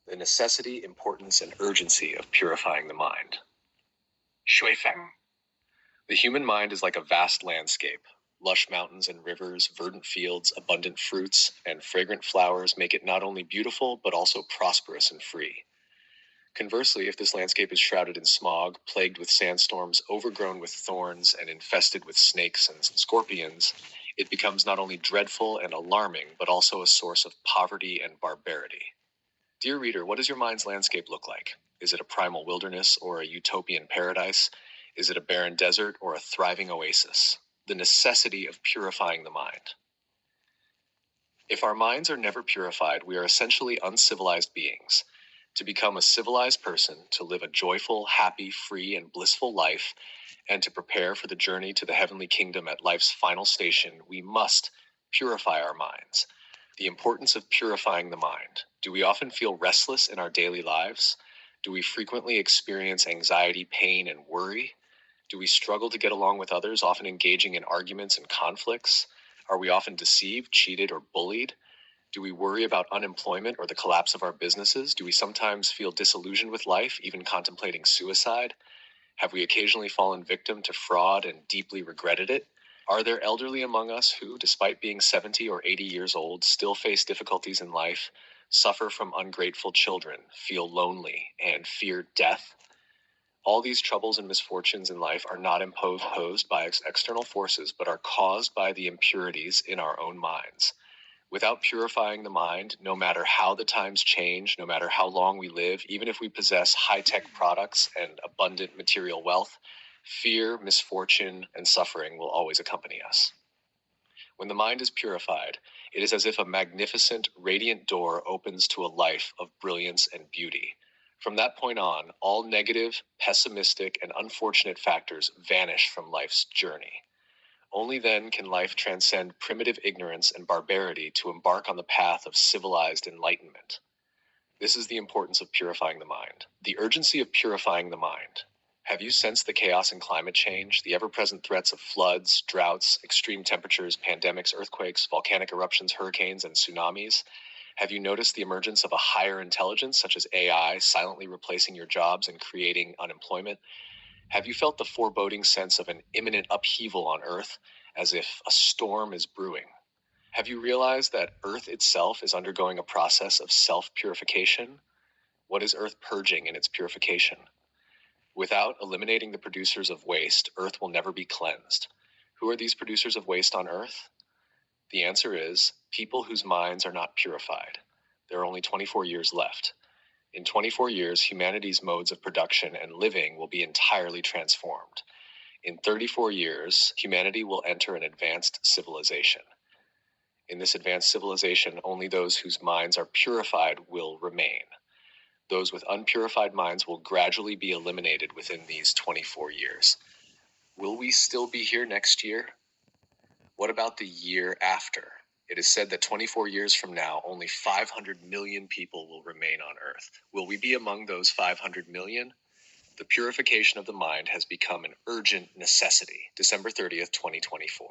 the necessity, importance, and urgency of purifying the mind. Xue Feng. The human mind is like a vast landscape. Lush mountains and rivers, verdant fields, abundant fruits, and fragrant flowers make it not only beautiful, but also prosperous and free. Conversely, if this landscape is shrouded in smog, plagued with sandstorms, overgrown with thorns, and infested with snakes and scorpions, it becomes not only dreadful and alarming, but also a source of poverty and barbarity. Dear reader, what does your mind's landscape look like? Is it a primal wilderness or a utopian paradise? Is it a barren desert or a thriving oasis? The necessity of purifying the mind. If our minds are never purified, we are essentially uncivilized beings. To become a civilized person, to live a joyful, happy, free, and blissful life, and to prepare for the journey to the heavenly kingdom at life's final station, we must purify our minds. The importance of purifying the mind. Do we often feel restless in our daily lives? Do we frequently experience anxiety, pain, and worry? Do we struggle to get along with others, often engaging in arguments and conflicts? Are we often deceived, cheated, or bullied? Do we worry about unemployment or the collapse of our businesses? Do we sometimes feel disillusioned with life, even contemplating suicide? Have we occasionally fallen victim to fraud and deeply regretted it? Are there elderly among us who, despite being 70 or 80 years old, still face difficulties in life, suffer from ungrateful children, feel lonely, and fear death? All these troubles and misfortunes in life are not imposed by external forces, but are caused by the impurities in our own minds. Without purifying the mind, no matter how the times change, no matter how long we live, even if we possess high-tech products and abundant material wealth, fear, misfortune, and suffering will always accompany us. When the mind is purified, it is as if a magnificent, radiant door opens to a life of brilliance and beauty. From that point on, all negative, pessimistic, and unfortunate factors vanish from life's journey. Only then can life transcend primitive ignorance and barbarity to embark on the path of civilized enlightenment. This is the importance of purifying the mind. The urgency of purifying the mind. Have you sensed the chaos in climate change, the ever-present threats of floods, droughts, extreme temperatures, pandemics, earthquakes, volcanic eruptions, hurricanes, and tsunamis? Have you noticed the emergence of a higher intelligence, such as AI, silently replacing your jobs and creating unemployment? Have you felt the foreboding sense of an imminent upheaval on Earth, as if a storm is brewing? Have you realized that Earth itself is undergoing a process of self-purification? What is Earth purging in its purification? Without eliminating the producers of waste, Earth will never be cleansed. Who are these producers of waste on Earth? The answer is people whose minds are not purified. There are only 24 years left. In 24 years, humanity's modes of production and living will be entirely transformed. In 34 years, humanity will enter an advanced civilization. In this advanced civilization, only those whose minds are purified will remain. Those with unpurified minds will gradually be eliminated within these 24 years. Will we still be here next year? What about the year after? It is said that 24 years from now, only 500 million people will remain on Earth. Will we be among those 500 million? The purification of the mind has become an urgent necessity. December 30th, 2024.